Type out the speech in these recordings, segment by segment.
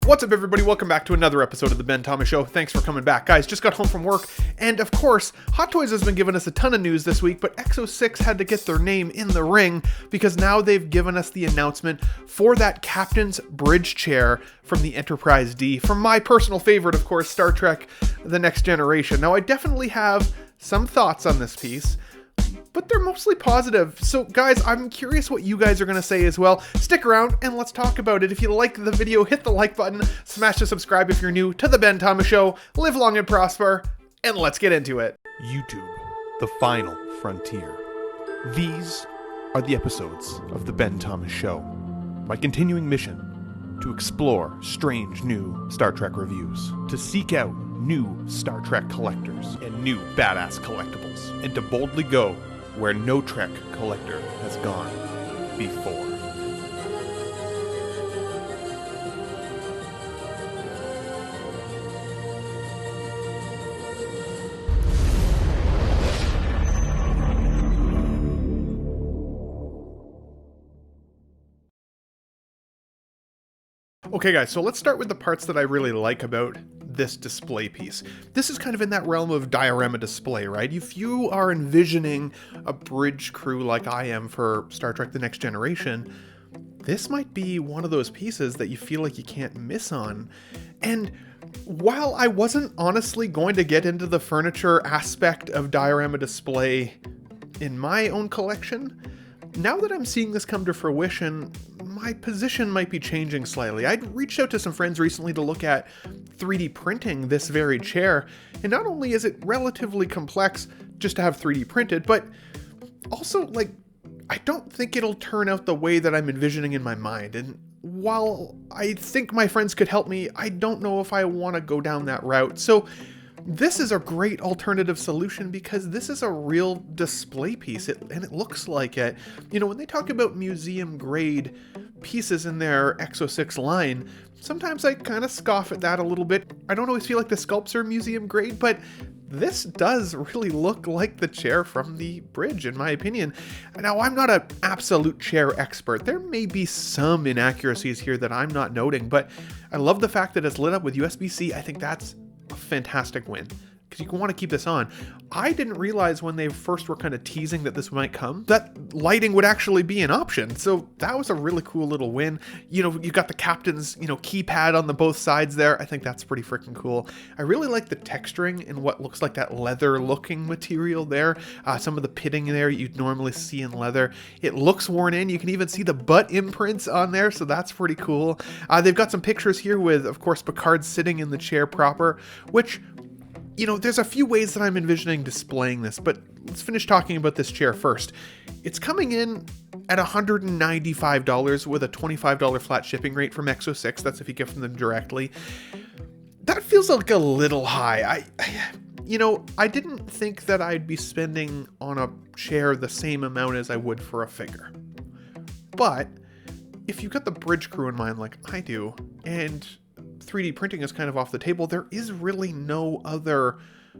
What's up, everybody? Welcome back to another episode of the Ben Thomas Show. Thanks for coming back. Guys, just got home from work, and of course, Hot Toys has been giving us a ton of news this week, but EXO-6 had to get their name in the ring because now they've given us the announcement for that Captain's Bridge chair from the Enterprise D, from my personal favorite, of course, Star Trek The Next Generation. Now, I definitely have some thoughts on this piece, but they're mostly positive. So guys, I'm curious what you guys are going to say as well. Stick around and let's talk about it. If you like the video, hit the like button, smash the subscribe if you're new to the Ben Thomas Show. Live long and prosper, and let's get into it. YouTube, the final frontier. These are the episodes of the Ben Thomas Show. My continuing mission to explore strange new Star Trek reviews, to seek out new Star Trek collectors and new badass collectibles, and to boldly go where no Trek collector has gone before. Okay guys, so let's start with the parts that I really like about this display piece. This is kind of in that realm of diorama display, right? If you are envisioning a bridge crew like I am for Star Trek The Next Generation, this might be one of those pieces that you feel like you can't miss on. And while I wasn't honestly going to get into the furniture aspect of diorama display in my own collection, now that I'm seeing this come to fruition, my position might be changing slightly. I'd reached out to some friends recently to look at 3D printing this very chair, and not only is it relatively complex just to have 3D printed, but also, I don't think it'll turn out the way that I'm envisioning in my mind. And while I think my friends could help me, I don't know if I want to go down that route. So this is a great alternative solution because this is a real display piece, and it looks like it. You know, when they talk about museum grade pieces in their EXO-6 line, sometimes I kind of scoff at that a little bit. I don't always feel like the sculpts are museum grade, but this does really look like the chair from the bridge, in my opinion. Now, I'm not an absolute chair expert. There may be some inaccuracies here that I'm not noting, but I love the fact that it's lit up with USB-C. I think that's a fantastic win, because you want to keep this on. I didn't realize when they first were kind of teasing that this might come, that lighting would actually be an option. So that was a really cool little win. You know, you got the captain's, keypad on the both sides there. I think that's pretty freaking cool. I really like the texturing and what looks like that leather looking material there. Some of the pitting there you'd normally see in leather. It looks worn in. You can even see the butt imprints on there, so that's pretty cool. They've got some pictures here with, of course, Picard sitting in the chair proper, which, there's a few ways that I'm envisioning displaying this, but let's finish talking about this chair first. It's coming in at $195 with a $25 flat shipping rate from EXO-6. That's if you get from them directly. That feels like a little high. I didn't think that I'd be spending on a chair the same amount as I would for a figure. But if you've got the bridge crew in mind like I do, and 3D printing is kind of off the table, there is really no other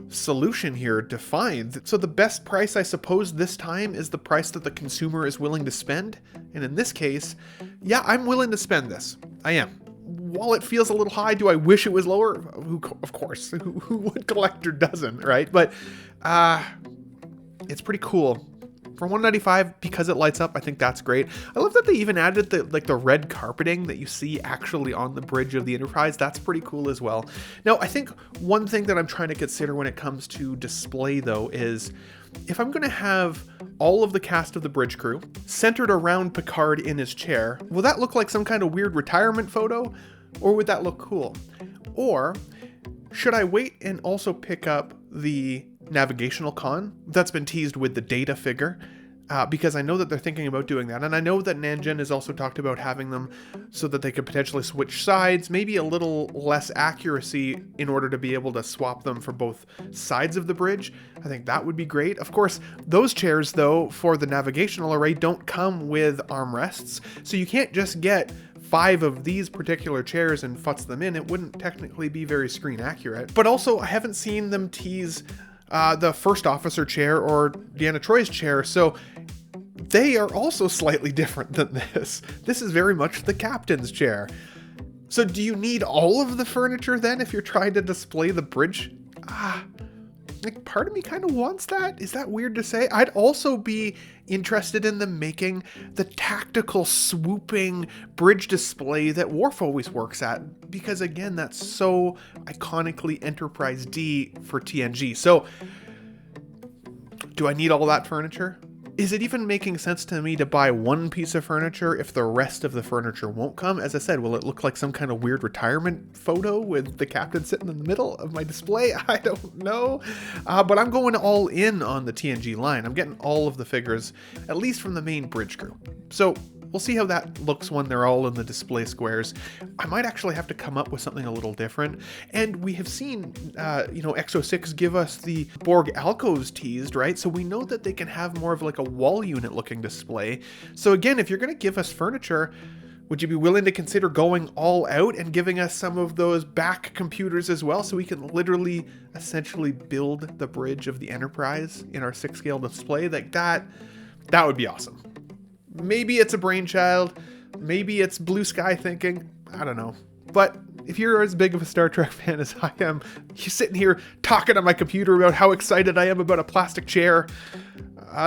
solution here defined. So the best price, I suppose, this time is the price that the consumer is willing to spend. And in this case, yeah, I'm willing to spend this. I am. While it feels a little high, do I wish it was lower? Of course. Who would collect or doesn't, right? But it's pretty cool. For $195, because it lights up, I think that's great. I love that they even added the red carpeting that you see actually on the bridge of the Enterprise. That's pretty cool as well. Now, I think one thing that I'm trying to consider when it comes to display, though, is if I'm going to have all of the cast of the bridge crew centered around Picard in his chair, will that look like some kind of weird retirement photo, or would that look cool? Or should I wait and also pick up the navigational con that's been teased with the data figure, because I know that they're thinking about doing that, and I know that Nanjing has also talked about having them so that they could potentially switch sides, maybe a little less accuracy in order to be able to swap them for both sides of the bridge. I think that would be great. Of course, those chairs, though, for the navigational array don't come with armrests, so you can't just get 5 of these particular chairs and futz them in. It wouldn't technically be very screen accurate. But also, I haven't seen them tease the first officer chair or Deanna Troy's chair, so they are also slightly different than this. This is very much the captain's chair. So do you need all of the furniture then if you're trying to display the bridge? Like, part of me kind of wants that. Is that weird to say? I'd also be interested in them making the tactical swooping bridge display that Worf always works at, because again, that's so iconically Enterprise D for TNG. So do I need all that furniture? Is it even making sense to me to buy one piece of furniture if the rest of the furniture won't come? As I said, will it look like some kind of weird retirement photo with the captain sitting in the middle of my display? I don't know. But I'm going all in on the TNG line. I'm getting all of the figures, at least from the main bridge crew. So we'll see how that looks when they're all in the display squares. I might actually have to come up with something a little different. And we have seen, EXO-6 give us the Borg alcoves teased, right? So we know that they can have more of like a wall unit looking display. So again, if you're going to give us furniture, would you be willing to consider going all out and giving us some of those back computers as well, so we can literally essentially build the bridge of the Enterprise in our 6-scale display? Like that would be awesome. Maybe it's a brainchild. Maybe it's blue sky thinking. I don't know. But if you're as big of a Star Trek fan as I am, you're sitting here talking on my computer about how excited I am about a plastic chair,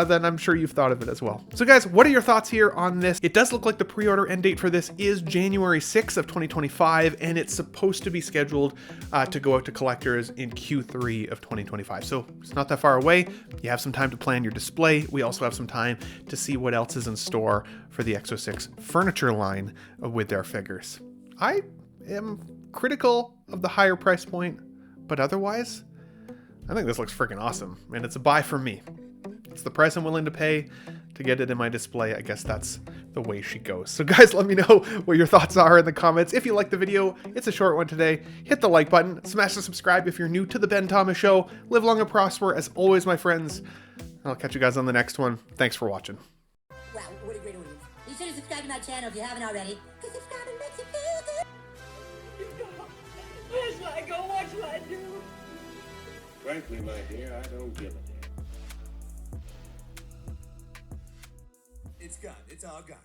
then I'm sure you've thought of it as well. So guys, what are your thoughts here on this? It does look like the pre-order end date for this is January 6th of 2025, and it's supposed to be scheduled to go out to collectors in Q3 of 2025. So it's not that far away. You have some time to plan your display. We also have some time to see what else is in store for the EXO-6 furniture line with their figures. I am critical of the higher price point, but otherwise, I think this looks freaking awesome, and it's a buy for me. It's the price I'm willing to pay to get it in my display. I guess that's the way she goes. So guys, let me know what your thoughts are in the comments. If you liked the video, it's a short one today. Hit the like button, smash the subscribe if you're new to the Ben Thomas Show. Live long and prosper as always, my friends. I'll catch you guys on the next one. Thanks for watching. Wow, what a great audience. Be sure to subscribe to my channel if you haven't already, because subscribing makes you feel good. Where shall I go? What shall I do? Frankly, my dear, I don't give a damn. It's gone. It's all gone.